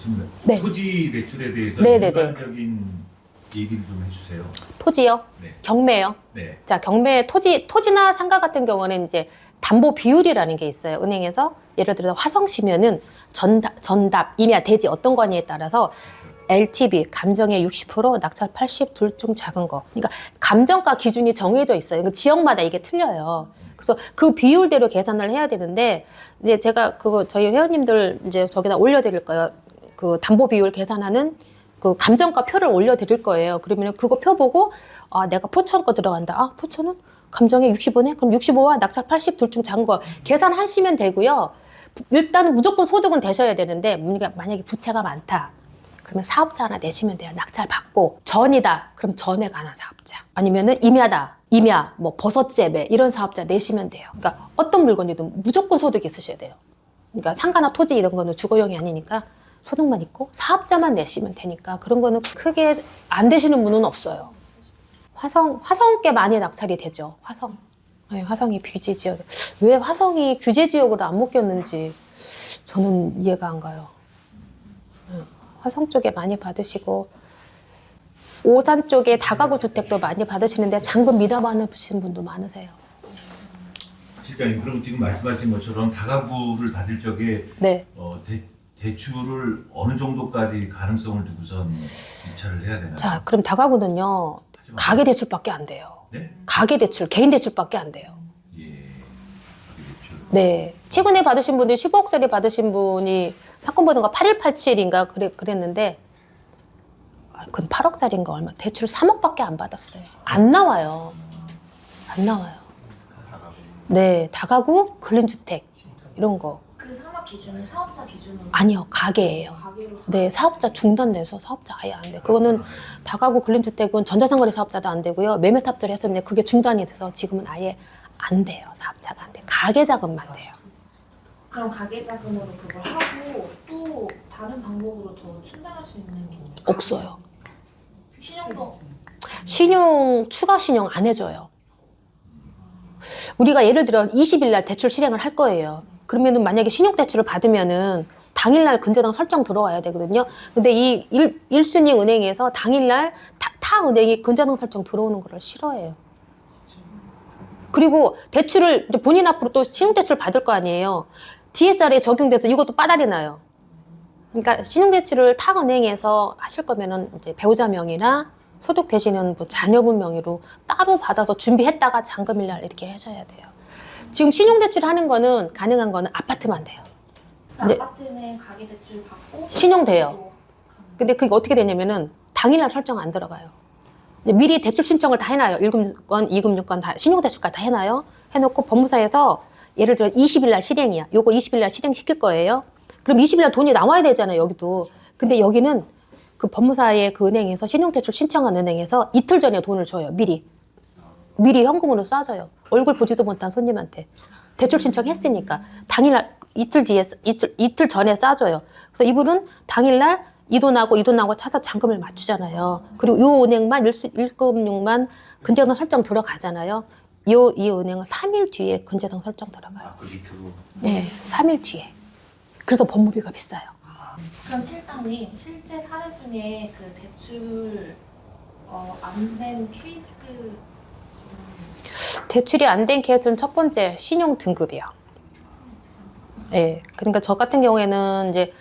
지금 네. 토지 대출에 대해서 네네네. 일반적인 얘기를 좀 해주세요. 토지요? 네. 경매요? 네. 자, 경매 토지나 상가 같은 경우는 이제 담보 비율이라는 게 있어요. 은행에서 예를 들어서 화성시면은 전답, 임야, 대지 어떤 거냐에 따라서 LTV, 감정의 60%, 낙찰 80, 둘 중 작은 거. 그러니까 감정가 기준이 정해져 있어요. 그 지역마다 이게 틀려요. 그래서 그 비율대로 계산을 해야 되는데 이제 제가 그거 저희 회원님들 이제 저기다 올려드릴 거예요. 그 담보 비율 계산하는 그 감정가 표를 올려드릴 거예요. 그러면 그거 표 보고 아 내가 포천 거 들어간다. 아 포천은 감정에 65네? 그럼 65와 낙찰 80 둘 중 작은 거 계산하시면 되고요. 일단은 무조건 소득은 되셔야 되는데 만약에 부채가 많다. 그러면 사업자 하나 내시면 돼요. 낙찰 받고 전이다. 그럼 전에 관한 사업자. 아니면은 임야다. 임야, 뭐 버섯재배 이런 사업자 내시면 돼요. 그러니까 어떤 물건이든 무조건 소득이 있으셔야 돼요. 그러니까 상가나 토지 이런 거는 주거용이 아니니까 소득만 있고 사업자만 내시면 되니까 그런 거는 크게 안 되시는 분은 없어요. 화성 꽤 많이 낙찰이 되죠. 화성. 네, 화성이 규제 지역. 왜 화성이 규제 지역으로 안 묶였는지 저는 이해가 안 가요. 화성 쪽에 많이 받으시고 오산 쪽에 다가구 주택도 많이 받으시는데 잔금 미납하시는 분도 많으세요. 실장님, 그럼 지금 말씀하신 것처럼 다가구를 받을 적에 네. 대출을 어느 정도까지 가능성을 두고선 입찰을 해야 되나요? 자, 그럼 다가구는요. 가계 대출밖에 안 돼요. 네? 가계 대출, 개인 대출밖에 안 돼요. 예. 가계 대출. 네. 최근에 받으신 분들 15억짜리 받으신 분이 사건 번호가 8187인가 그랬는데 그건 8억짜리인가 얼마 대출 3억밖에 안 받았어요. 안 나와요. 안 나와요. 네, 다가구, 근린주택 이런 거. 그 산업 기준은 사업자 기준으로 아니요, 가계예요. 가계로 네, 사업자 중단돼서 사업자 아예 안 돼요. 그거는 다가구 근린주택은 전자상거래 사업자도 안 되고요. 매매사업자를 했었는데 그게 중단이 돼서 지금은 아예 안 돼요. 사업자가 안 돼요. 가계 자금만 돼요. 그럼 가계 자금으로 그걸 하고 또 다른 방법으로 더 충당할 수 있는 게 없어요. 신용도 추가 신용 안 해줘요. 우리가 예를 들어 20일 날 대출 실행을 할 거예요. 그러면은 만약에 신용대출을 받으면은 당일날 근저당 설정 들어와야 되거든요. 근데 이 1순위 은행에서 당일날 타 은행이 근저당 설정 들어오는 거를 싫어해요. 그리고 대출을 이제 본인 앞으로 또 신용대출 받을 거 아니에요. DSR에 적용돼서 이것도 빠달이 나요. 그러니까 신용대출을 타 은행에서 하실 거면은 이제 배우자 명의나 소득 되시는 뭐 자녀분 명의로 따로 받아서 준비했다가 잔금일날 이렇게 하셔야 돼요. 지금 신용대출 하는 거는 가능한 거는 아파트만 돼요. 이제 아파트는 가계 대출 받고 신용돼요. 근데 그게 어떻게 되냐면은 당일날 설정 안 들어가요. 이제 미리 대출 신청을 다 해놔요. 1금융권, 2금융권 다 신용대출까지 다 해놔요. 해놓고 법무사에서 예를 들어 20일 날 실행이야. 요거 20일 날 실행시킬 거예요. 그럼 20일 날 돈이 나와야 되잖아요. 여기도. 근데 여기는 그 법무사의 그 은행에서 신용대출 신청한 은행에서 이틀 전에 돈을 줘요. 미리 현금으로 쏴줘요. 얼굴 보지도 못한 손님한테 대출 신청했으니까 당일날 이틀 전에 쏴줘요. 그래서 이분은 당일날 이 돈하고 차서 잔금을 맞추잖아요. 그리고 이 은행만 1금융만 근저당 설정 들어가잖아요. 이 은행은 3일 뒤에 근저당 설정 들어가요. 아, 그 밑으로. 네, 3일 뒤에. 그래서 법무비가 비싸요. 그럼 실장님 실제 사례 중에 그 대출 안 된 케이스 대출이 안 된 케이스는 첫 번째 신용 등급이요. 예, 그러니까 저 같은 경우에는 이제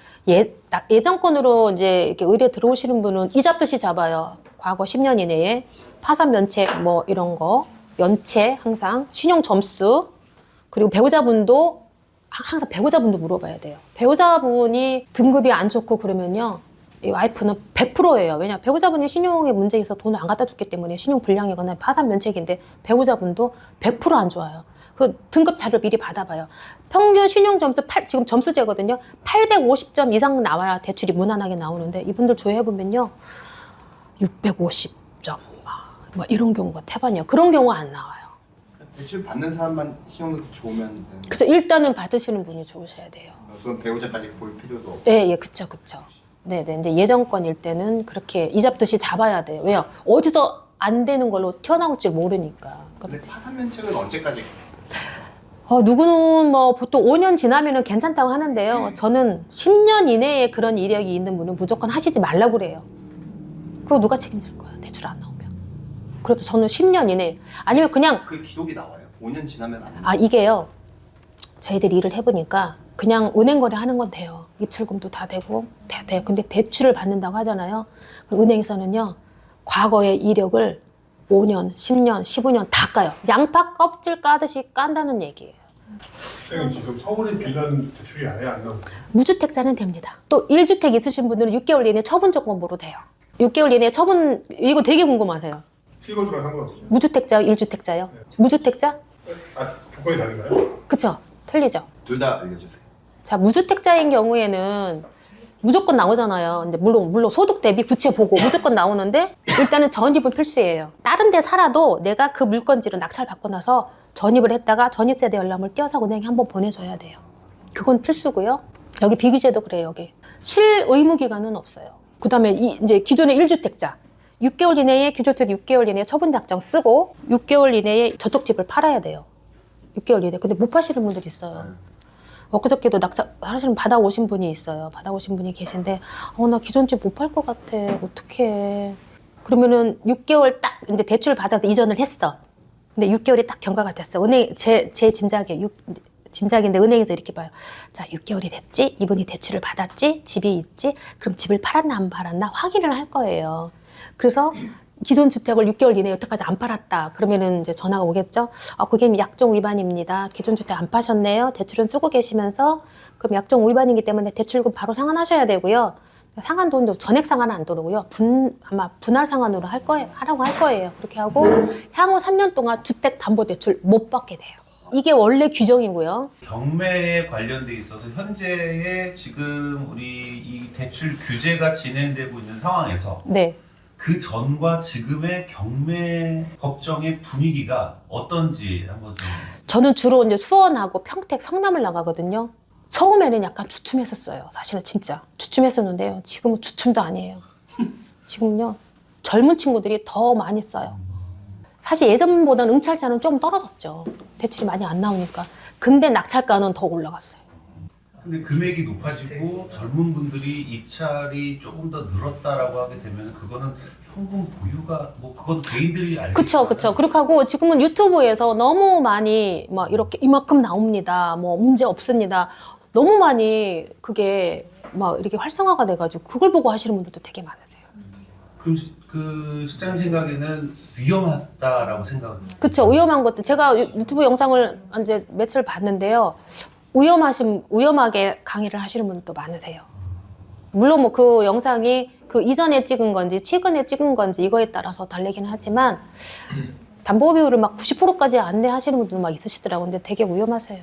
예정권으로 이제 이렇게 의뢰 들어오시는 분은 이 잡듯이 잡아요. 과거 10년 이내에 파산 면책 뭐 이런 거 연체 항상 신용 점수 그리고 배우자분도 항상 배우자분도 물어봐야 돼요. 배우자분이 등급이 안 좋고 그러면요. 이 와이프는 100%예요. 왜냐 배우자분이 신용에 문제 있어 돈을 안 갖다 줬기 때문에 신용 불량이거나 파산 면책인데 배우자분도 100%안 좋아요. 그 등급 자료를 미리 받아봐요. 평균 신용 점수 지금 점수제거든요. 850점 이상 나와야 대출이 무난하게 나오는데 이분들 조회해보면요. 650점 뭐 이런 경우가 태반이에요. 그런 경우 안 나와요. 대출 받는 사람만 신용도 좋으면 되는. 그래서 일단은 받으시는 분이 좋으셔야 돼요. 그건 배우자까지 볼 필요도 없고. 예, 그쵸. 네네. 이제 예정권일 때는 그렇게 이 잡듯이 잡아야 돼요. 왜요? 어디서 안 되는 걸로 튀어나올지 모르니까. 근데 파산 면책은 언제까지? 누구는 뭐 보통 5년 지나면은 괜찮다고 하는데요. 저는 10년 이내에 그런 이력이 있는 분은 무조건 하시지 말라고 그래요. 그거 누가 책임질 거야, 대출 안 나오면. 그래도 저는 10년 이내. 아니면 그냥 그 기록이 나와요. 5년 지나면 안 돼. 이게요. 저희들이 일을 해보니까 그냥 은행 거래 하는 건 돼요. 입출금도 다 되고 돼요. 근데 대출을 받는다고 하잖아요. 그럼 은행에서는요. 과거의 이력을 5년, 10년, 15년 다 까요. 양파 껍질 까듯이 깐다는 얘기예요. 선생님 지금 서울에 비난 대출이 아예 안 나오고 무주택자는 됩니다. 또 1주택 있으신 분들은 6개월 이내 처분 조건으로 돼요. 6개월 이내 처분, 이거 되게 궁금하세요. 실거주랑 상관없어요? 무주택자요, 1주택자요? 무주택자? 조건이 다른가요? 그쵸? 틀리죠? 둘 다 알려주세요. 자, 무주택자인 경우에는 무조건 나오잖아요. 근데 물론 소득 대비 부채 보고 무조건 나오는데 일단은 전입은 필수예요. 다른 데 살아도 내가 그 물건지를 낙찰 받고 나서 전입을 했다가 전입세대 열람을 띄어서 은행에 한번 보내줘야 돼요. 그건 필수고요. 여기 비규제도 그래요. 여기 실의무 기간은 없어요. 그다음에 이제 기존의 1주택자 6개월 이내에 규조택 6개월 이내에 처분 작정 쓰고 6개월 이내에 저쪽 집을 팔아야 돼요. 6개월 이내. 근데 못 파시는 분들 있어요. 엊그저께도 낙찰 사실은 받아오신 분이 있어요. 받아오신 분이 계신데 나 기존 집 못 팔 것 같아. 어떡해. 그러면은 6개월 딱 이제 대출 받아서 이전을 했어. 근데 6개월이 딱 경과가 됐어. 은행 제 짐작에 짐작인데 은행에서 이렇게 봐요. 자, 6개월이 됐지? 이분이 대출을 받았지? 집이 있지? 그럼 집을 팔았나 안 팔았나 확인을 할 거예요. 그래서 기존 주택을 6개월 이내에 여태까지 안 팔았다. 그러면은 이제 전화가 오겠죠. 고객님 약정 위반입니다. 기존 주택 안 파셨네요. 대출은 쓰고 계시면서 그럼 약정 위반이기 때문에 대출금 바로 상환하셔야 되고요. 상환도 전액 상환은 안 들어오고요. 아마 분할 상환으로 하라고 할 거예요. 그렇게 하고 향후 3년 동안 주택 담보 대출 못 받게 돼요. 이게 원래 규정이고요. 경매에 관련돼 있어서 현재의 지금 우리 이 대출 규제가 진행되고 있는 상황에서 네. 그 전과 지금의 경매 법정의 분위기가 어떤지 한번 좀. 저는 주로 이제 수원하고 평택, 성남을 나가거든요. 처음에는 약간 주춤했었어요. 사실은 진짜 주춤했었는데요. 지금은 주춤도 아니에요. 지금요 젊은 친구들이 더 많이 써요. 사실 예전보다는 응찰자는 좀 떨어졌죠. 대출이 많이 안 나오니까. 근데 낙찰가는 더 올라갔어요. 근데 금액이 높아지고 젊은 분들이 입찰이 조금 더 늘었다라고 하게 되면 그거는 현금 보유가 뭐 그건 개인들이 알겠지만. 그쵸. 그렇게 하고 지금은 유튜브에서 너무 많이 막 이렇게 이만큼 나옵니다. 뭐 문제 없습니다. 너무 많이 그게 막 이렇게 활성화가 돼가지고 그걸 보고 하시는 분들도 되게 많으세요. 그럼 그 실장님 생각에는 위험하다라고 생각합니다. 그쵸. 위험한 것도 제가 유튜브 영상을 이제 며칠 봤는데요. 위험하게 강의를 하시는 분도 많으세요. 물론 뭐 그 영상이 그 이전에 찍은 건지 최근에 찍은 건지 이거에 따라서 달리긴 하지만 담보 비율을 막 90%까지 안내하시는 분들도 막 있으시더라고요. 근데 되게 위험하세요.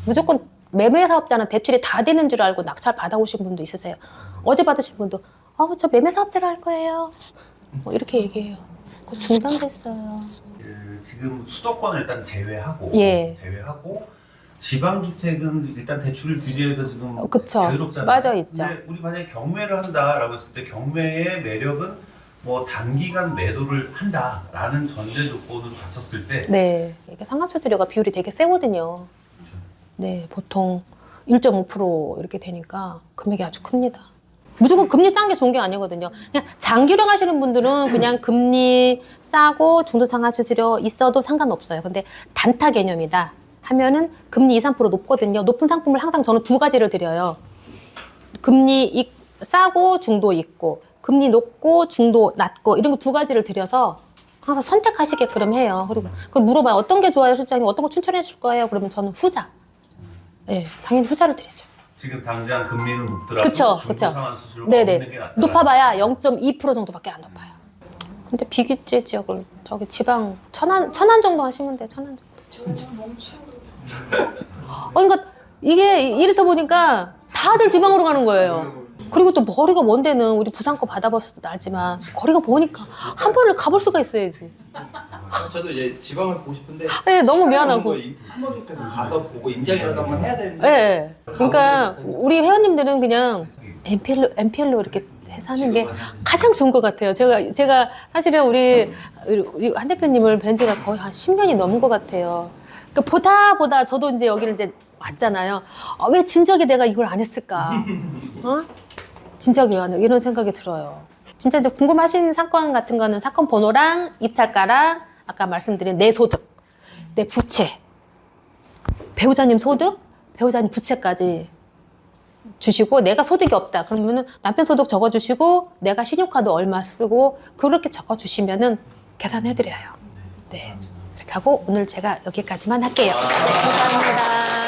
무조건 매매 사업자는 대출이 다 되는 줄 알고 낙찰 받아오신 분도 있으세요. 어제 받으신 분도 저 매매 사업자를 할 거예요. 뭐 이렇게 얘기해요. 그거 중단됐어요. 지금 수도권을 일단 제외하고 예. 지방주택은 일단 대출 규제에서 지금 그쵸. 자유롭잖아요. 빠져 있죠. 근데 우리 만약에 경매를 한다라고 했을 때 경매의 매력은 뭐 단기간 매도를 한다라는 전제 조건으로 갔었을 때 네. 이게 상환수수료가 비율이 되게 세거든요. 네. 보통 1.5% 이렇게 되니까 금액이 아주 큽니다. 무조건 금리 싼 게 좋은 게 아니거든요. 그냥 장기로 하시는 분들은 그냥 금리 싸고 중도상환수수료 있어도 상관없어요. 근데 단타 개념이다 하면은 금리 2, 3% 높거든요. 높은 상품을 항상 저는 두 가지를 드려요. 금리 싸고 중도 있고 금리 높고 중도 낮고 이런 거 두 가지를 드려서 항상 선택하시게끔 해요. 그리고 그걸 물어봐요. 어떤 게 좋아요, 실장님? 어떤 거 추천해 줄 거예요? 그러면 저는 후자. 네, 당연히 후자를 드리죠. 지금 당장 금리는 높더라도 그쵸. 중도상환수수료가 네네. 없는 게 낫다. 높아봐야 0.2% 정도밖에 안 높아요. 근데 비규제 지역을 저기 지방 천안 정도 하시면 돼요. 천안 정도. 그러니까 이게 이래서 보니까 다들 지방으로 가는 거예요. 그리고 또 거리가 먼 데는 우리 부산 거 받아봤어도 알지만 거리가 머니까 한 번을 가볼 수가 있어야지. 저도 이제 지방을 보고 싶은데 네, 너무 미안하고. 한번부터 가서 보고 임장이라도 한번 해야 되는데. 네. 그러니까 우리 회원님들은 그냥 MPL로 이렇게 해서 하는 게 가장 좋은 것 같아요. 제가 사실은 우리 한 대표님을 뵌 지가 거의 한 10년이 넘은 것 같아요. 그러니까 보다 저도 이제 여기를 이제 왔잖아요. 왜 진작에 내가 이걸 안 했을까? 어? 진작에 안 해? 이런 생각이 들어요. 진짜 이제 궁금하신 사건 같은 거는 사건 번호랑 입찰가랑 아까 말씀드린 내 소득, 내 부채, 배우자님 소득, 배우자님 부채까지 주시고 내가 소득이 없다 그러면은 남편 소득 적어주시고 내가 신용카드 얼마 쓰고 그렇게 적어주시면은 계산해드려요. 네. 이렇게 하고 오늘 제가 여기까지만 할게요. 네, 감사합니다.